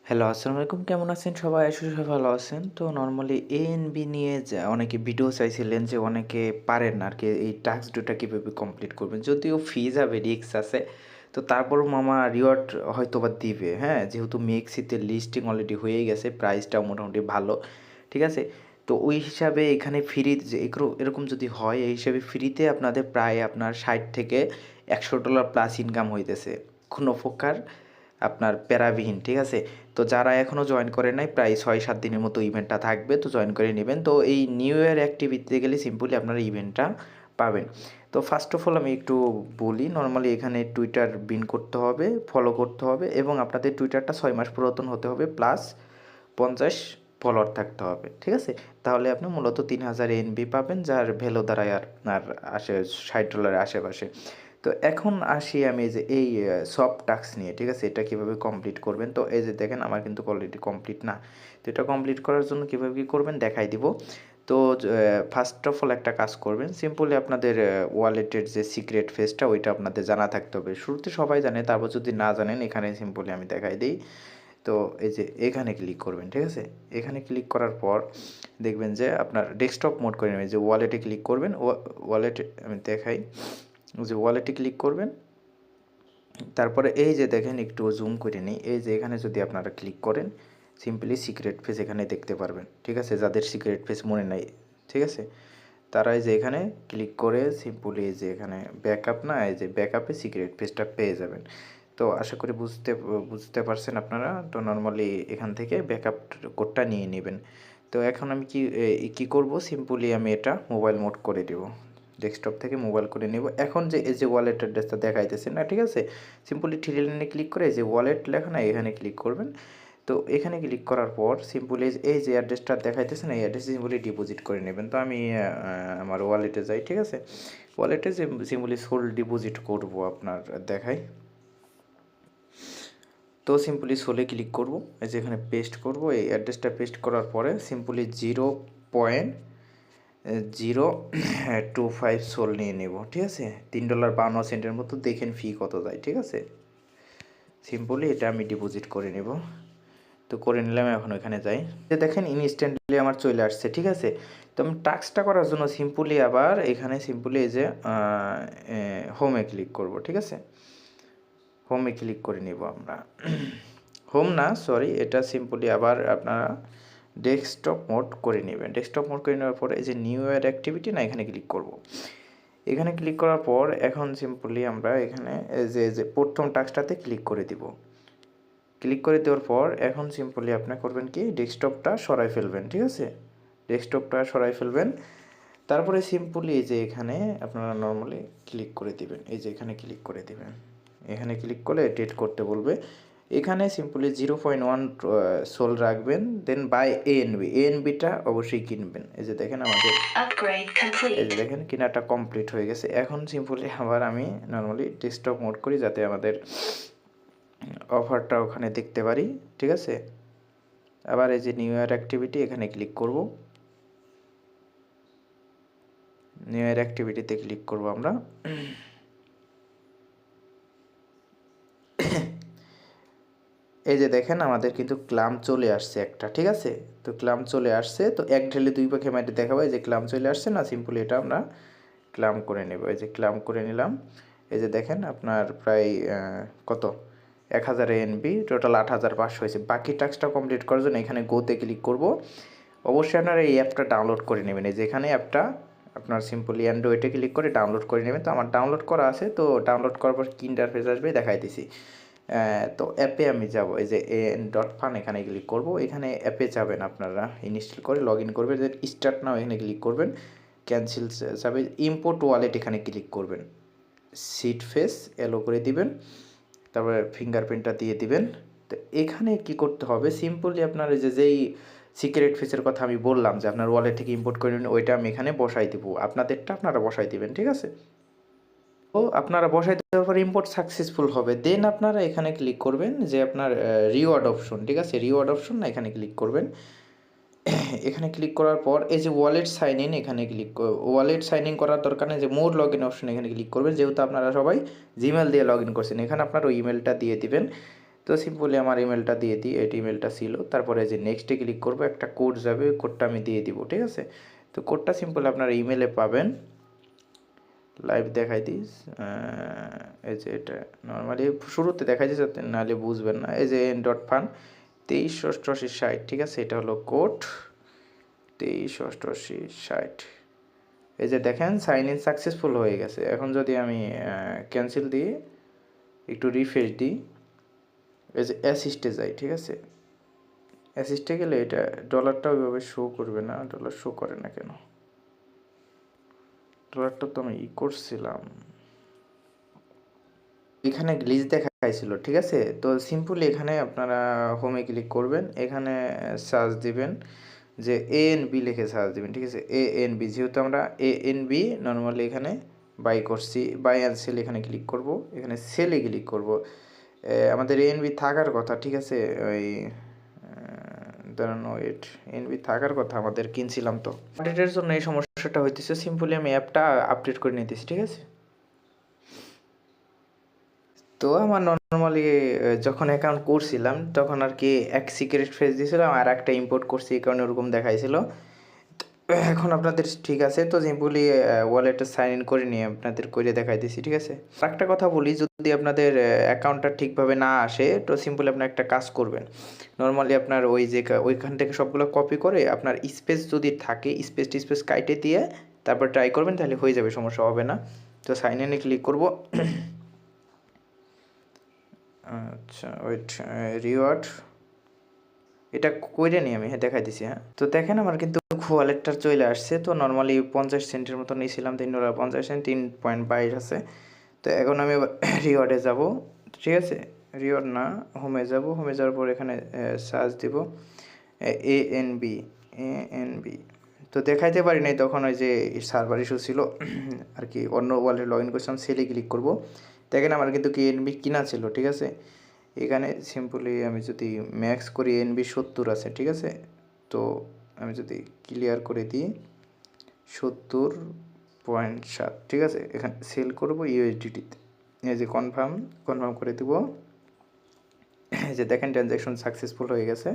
Hello, আসসালামু আলাইকুম। কেমন আছেন সবাই? আশা করি সবাই ভালো আছেন। তো নরমালি এএনবি নিয়ে অনেকে ভিডিও চাইছিলেন যে অনেকে পারেন না আরকি এই টাস্ক ২ টা কিভাবে কমপ্লিট করবেন। যদিও ফি যাবে, রিস্ক আছে। তো তারপরও মামা রিওয়ার্ড হয়তোবা দিবে, হ্যাঁ? যেহেতু মেক্সিতে লিস্টিং অলরেডি হয়েই গেছে, প্রাইসটাও মোটামুটি ভালো। ঠিক আছে? তো ওই হিসাবে এখানে ফ্রি যে এরকম যদি হয়, এই হিসাবে ফ্রিতে আপনাদের প্রায় আপনার ৬০ থেকে $১০০ প্লাস ইনকাম হইতেছে। কোনো প্রকার আপনার প্যারাবিহীন, ঠিক আছে? তো যারা এখনও জয়েন করে নাই প্রায় ৬-৭ দিনের মতো ইভেন্টটা থাকবে, তো জয়েন করে নিবেন। তো এই নিউ ইয়ার অ্যাক্টিভিটিতে গেলে সিম্পলি আপনারা ইভেন্টটা পাবেন। তো ফার্স্ট অফ অল আমি একটু বলি, নরমালি এখানে টুইটার বিন করতে হবে, ফলো করতে হবে এবং আপনাদের টুইটারটা ৬ মাস পুরাতন হতে হবে প্লাস ৫০ ফলোয়ার থাকতে হবে, ঠিক আছে? তাহলে আপনি মূলত ৩,০০০ এনবি পাবেন, যার ভ্যালু দাঁড়ায় আপনার $৬০ আশেপাশে। তো এখন আসি আমি এই যে সফট টাস্ক নিয়ে, ঠিক আছে? এটা কীভাবে কমপ্লিট করবেন। তো এই যে দেখেন আমার কিন্তু অলরেডি কমপ্লিট না। তো এটা কমপ্লিট করার জন্য কীভাবে কী করবেন দেখাই দিব। তো ফার্স্ট অফ অল একটা কাজ করবেন। সিম্পলি আপনাদের ওয়ালেটের যে সিক্রেট ফেসটা ওইটা আপনাদের জানা থাকতে হবে। শুরুতে সবাই জানে, তারপর যদি না জানেন এখানে সিম্পলি আমি দেখাই দেই। তো এই যে এখানে ক্লিক করবেন, ঠিক আছে? এখানে ক্লিক করার পর দেখবেন যে আপনার ডেস্কটপ মোড করে নেবেন। যে ওয়ালেটে ক্লিক করবেন, ওয়ালেটে আমি দেখাই। যে ওয়ালেটে ক্লিক করবেন, তারপরে এই যে দেখেন একটু জুম করে নিই, এই যে এখানে যদি আপনারা ক্লিক করেন সিম্পলি সিক্রেট ফেস এখানে দেখতে পারবেন, ঠিক আছে? যাদের সিক্রেট ফেস মনে নাই, ঠিক আছে? তারা এই যে এখানে ক্লিক করে সিম্পলি এই যে এখানে ব্যাকআপ না, এই যে ব্যাকআপে সিক্রেট ফেসটা পেয়ে যাবেন। তো আশা করি বুঝতে পারছেন আপনারা। তো নরমালি এখান থেকে ব্যাকআপ কোডটা নিয়ে নেবেন। তো এখন আমি কি করব, সিম্পলি আমি এটা মোবাইল মোড করে দেব। ডেস্কটপ থেকে মোবাইল করে নেব। এখন যে এই যে ওয়ালেট অ্যাড্রেসটা দেখাইতেছে না, ঠিক আছে? সিম্পলি থ্রি লাইনে ক্লিক করে এই যে ওয়ালেট লেখা না, এখানে ক্লিক করবেন। তো এখানে ক্লিক করার পর সিম্পলি এই যে অ্যাড্রেসটা দেখাইতেছে না, এই অ্যাড্রেসে সিম্পলি ডিপোজিট করে নেবেন। তো আমি আমার ওয়ালেটে যাই, ঠিক আছে? ওয়ালেটে যে সিম্পলি সোল ডিপোজিট করব আপনার দেখাই। তো সিম্পলি সোলে ক্লিক করব, এই যে এখানে পেস্ট করব। এই অ্যাড্রেসটা পেস্ট করার পরে সিম্পলি 0.025 সোল নিয়ে নেব, ঠিক আছে? $3.52 মতো, দেখেন ফি কত যায়, ঠিক আছে? সিম্পলি এটা আমি ডিপোজিট করে নেব। তো করে নিলাম, এখন ওখানে যাই। যে দেখেন ইনস্ট্যান্টলি আমার চলে আসছে, ঠিক আছে? তো আমি টাস্কটা করার জন্য সিম্পলি আবার এখানে সিম্পলি এই যে হোমে ক্লিক করব, ঠিক আছে? হোমে ক্লিক করে নিব আমরা। হোম না, সরি, এটা সিম্পলি আবার আপনারা ডেস্কটপ মোড করে নেবেন। ডেস্কটপ মোড করে নেওয়ার পরে এই যে নিউ ইয়ার অ্যাক্টিভিটি না, এখানে ক্লিক করব। এখানে ক্লিক করার পর এখন সিম্পলি আমরা এখানে যে প্রথম টাস্কটাতে ক্লিক করে দিব। ক্লিক করে দেওয়ার পর এখন সিম্পলি আপনি করবেন কি, ডেস্কটপটা সরাই ফেলবেন, ঠিক আছে? ডেস্কটপটা সরাই ফেলবেন। তারপরে সিম্পলি এই যে এখানে আপনারা নর্মালি ক্লিক করে দিবেন। এই যে এখানে ক্লিক করে দিবেন। এখানে ক্লিক করলে ডেট করতে বলবে। এখানে সিম্পলি 0.1 সোল রাখবেন, দেন বাই এএনবি। এএনবিটা অবশ্যই কিনবেন। এই যে দেখেন আমাদের এই যে দেখেন কেনাটা কমপ্লিট হয়ে গেছে। এখন সিম্পলি আবার আমি নর্মালি ডেস্কটপ মোড করি যাতে আমাদের অফারটা ওখানে দেখতে পারি, ঠিক আছে? আবার এই যে নিউ ইয়ার অ্যাক্টিভিটি, এখানে ক্লিক করব। নিউ ইয়ার অ্যাক্টিভিটিতে ক্লিক করব আমরা। এই যে দেখেন আমাদের কিন্তু ক্লাম চলে আসছে একটা, ঠিক আছে? তো ক্লাম চলে আসছে, তো এক ঢেলে দুই পাখি মাইরে দেখাবো। এই যে ক্লাম চলে আসছে না, সিম্পলি এটা আমরা ক্লাম করে নেব। এই যে ক্লাম করে নিলাম। এই যে দেখেন আপনার প্রায় কত 1000 এনবি, টোটাল 8500 হয়েছে। বাকি টাস্কটা কমপ্লিট করার জন্য এখানে গোতে ক্লিক করব। অবশ্যই আপনারা এই অ্যাপটা ডাউনলোড করে নেবেন। এই যে এখানে অ্যাপটা আপনার সিম্পলি অ্যান্ড্রয়েডে ক্লিক করে ডাউনলোড করে নেবেন। তো আমার ডাউনলোড করা আছে, তো ডাউনলোড করার পর কি ইন্টারফেস আসবে দেখাইতেছি। তো অ্যাপে আমি যাব, এই যে an.fun এখানে ক্লিক করব। এখানে অ্যাপে যাবেন আপনারা, ইনস্টল করে লগ ইন করবেন। যে স্টার্ট নাও এখানে ক্লিক করবেন, ক্যান্সেল যাবে, ইম্পোর্ট ওয়ালেট এখানে ক্লিক করবেন, সিট ফেস এলো করে দিবেন, তারপরে ফিঙ্গারপ্রিন্টটা দিয়ে দিবেন। তো এখানে কি করতে হবে, সিম্পলি আপনার যেই সিক্রেট ফেসের কথা আমি বললাম যে আপনার ওয়ালেট থেকে ইম্পোর্ট করে নেবেন, ওইটা আমি এখানে বসাই দিব। আপনাদেরটা আপনারা বসাই দিবেন, ঠিক আছে? তো আপনারা বসাই দেওয়ার পর ইম্পোর্ট সাকসেসফুল হবে। দেন আপনারা এখানে ক্লিক করবেন যে আপনার রিওয়ার্ড অপশন, ঠিক আছে? রিওয়ার্ড অপশন না, এখানে ক্লিক করবেন। এখানে ক্লিক করার পর এই যে ওয়ালেট সাইন ইন, এখানে ওয়ালেট সাইন ইন করার দরকার নেই, যে মোর লগ ইন অপশন এখানে ক্লিক করবেন। যেহেতু আপনারা সবাই জিমেল দিয়ে লগ ইন করছেন, এখানে আপনার ওই ইমেলটা দিয়ে দিবেন। তো সিম্পলি আমার ইমেলটা দিয়ে দিই, এটি ইমেলটা ছিল। তারপরে যে নেক্সটে ক্লিক করব, একটা কোড যাবে, ওই কোডটা আমি দিয়ে দিব, ঠিক আছে? তো কোডটা সিম্পল আপনার ইমেলে পাবেন। লাইভ দেখাই দিস, এই যে এটা নর্মালি শুরুতে দেখাই দিস, নাহলে বুঝবেন না। এই যে n.fun 238860, ঠিক আছে? এটা হলো কোড 238860। এই যে দেখেন সাইন ইন সাকসেসফুল হয়ে গেছে। এখন যদি আমি ক্যান্সেল দিই, একটু রিফ্রেশ দিই, এই যে অ্যাসিস্টে যাই, ঠিক আছে? অ্যাসিস্টে গেলে এটা ডলারটা ওইভাবে শো করবে না। ডলার শো করে না কেন? ডলারটা তো আমি করছিলাম, এখানে গ্লিচ দেখাইছিল, ঠিক আছে? তো সিম্পলি এখানে আপনারা হোমে ক্লিক করবেন, এখানে সার্চ দিবেন যে ANB লিখে সার্চ দিবেন, ঠিক আছে? ANB, যেহেতু আমরা ANB নর্মালি এখানে বাই করছি, বাই অ্যান্ড সেল, এখানে ক্লিক করব, এখানে সেলে ক্লিক করব। আমাদের ANB থাকার কথা, ঠিক আছে? ওই দাঁড়ান, ওয়েট, ANB থাকার কথা, আমাদের কিনছিলাম তো। আপডেটের জন্য এই সমস্যাটা হইতেছে। সিম্পলি আমি অ্যাপটা আপডেট করে নিতেছি, ঠিক আছে? তো আমার নর্মালি যখন অ্যাকাউন্ট করছিলাম তখন আর কি এক সিক্রেট ফ্রেজ দিয়েছিলাম, আর একটা ইম্পোর্ট করছি, এই কারণে ওরকম দেখাইছিল। এখন আপনাদের ঠিক আছে, তো সিম্পলি ওয়ালেটে সাইন ইন করে নিয়ে আপনাদের করে দেখাইতেছি, ঠিক আছে? একটা কথা বলি, যদি আপনাদের অ্যাকাউন্টটা ঠিকভাবে না আসে, তো সিম্পলি আপনি একটা কাজ করবেন। নর্মালি আপনার ওই যে ওইখান থেকে সবগুলো কপি করে আপনার স্পেস যদি থাকে, স্পেস কাইটে দিয়ে তারপর ট্রাই করবেন, তাহলে হয়ে যাবে, সমস্যা হবে না। তো সাইন ইনে ক্লিক করবো। আচ্ছা ওয়েট, রিওয়ার্ড এটা কইরে নিই আমি, হ্যাঁ দেখাই দিছি। হ্যাঁ, তো দেখেন আমার কিন্তু ওয়ালেটটা চলে আসছে। তো নর্মালি 50 সেন্টের মতো নিয়েছিলাম, $3.50, 3.22 আছে। তো এখন আমি রিওয়ার্ডে যাব, ঠিক আছে? রিওয়ার্ড না, হোমে যাব। হোমে যাওয়ার পর এখানে সার্চ দিব ANB। তো দেখাইতে পারি নাই তখন, ওই যে সার্ভার ইস্যু ছিল আর কি। অন্য ওয়ালেটে লগ ইন করছিলাম, সেলে ক্লিক করব। দেখেন আমার কিন্তু ANB কিনা ছিল, ঠিক আছে? এখানে সিম্পলি আমি যদি ম্যাক্স করি, ANB 70 আছে, ঠিক আছে? তো আমি যদি ক্লিয়ার করে দিই 70.7, ঠিক আছে? এখানে সেল করব USDT-তে। এই যে কনফার্ম করে দেব। এই যে দেখেন ট্রানজ্যাকশন সাকসেসফুল হয়ে গেছে।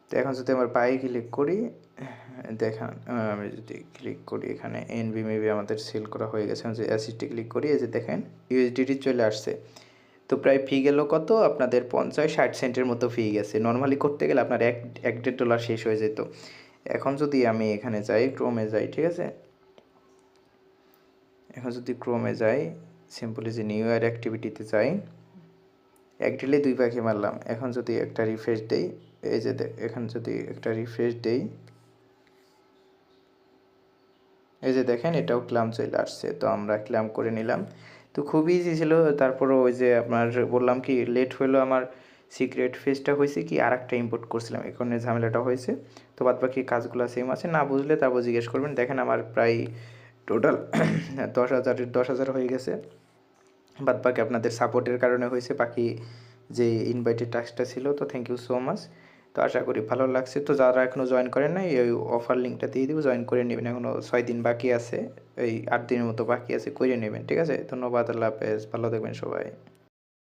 তো এখন যদি আমার বাই ক্লিক করি, দেখেন আমি যদি ক্লিক করি এখানে ANB মেবি আমাদের সেল করা হয়ে গেছে। যে অ্যাসিস্টে ক্লিক করি, এই যে দেখেন USDT চলে আসছে। তো প্রায় ফি গেল কত আপনাদের, 50-60 সেন্টের মতো ফি গেছে। নর্মালি করতে গেলে আপনার $1-1.5 শেষ হয়ে যেত। এখন যদি আমি এখানে যাই, ক্রোমে যাই, ঠিক আছে? এখন যদি ক্রোমে যাই, সিম্পলি যে নিউ ইয়ার অ্যাক্টিভিটিতে যাই, এক ঢিলে দুই পাখি মারলাম। এখন যদি একটা রিফ্রেশ দেই, এই যে এখানে যদি একটা রিফ্রেশ দেই, এই যে দেখেন এটাও ক্লাম চলে আসছে। তো আমরা ক্লাম করে নিলাম। তো খুব ইজি ছিল। তারপরও ওই যে আপনার বললাম কি লেট হলো, আমার সিক্রেট ফেজটা হয়েছে কি আর একটা ইম্পোর্ট করছিলাম, এখানে ঝামেলাটা হয়েছে। তো বাদ বাকি কাজগুলো সেম আছে, না বুঝলে তারপর জিজ্ঞেস করবেন। দেখেন আমার প্রায় টোটাল 10,000 হয়ে গেছে। বাদ বাকি আপনাদের সাপোর্টের কারণে হয়েছে, বাকি যে ইনভাইটেড টাস্কটা ছিল। তো থ্যাংক ইউ সো মাচ। তো আশা করি ভালো লাগছে। তো যারা এখনও জয়েন করেন নাই, এই অফার লিঙ্কটা দিয়ে দেবো, জয়েন করে নেবেন। এখনও 6 দিন বাকি আছে, এই 8 দিনের মতো বাকি আছে, করে নেবেন, ঠিক আছে? ধন্যবাদ, আল্লাহ হাফেজ, ভালো থাকবেন সবাই।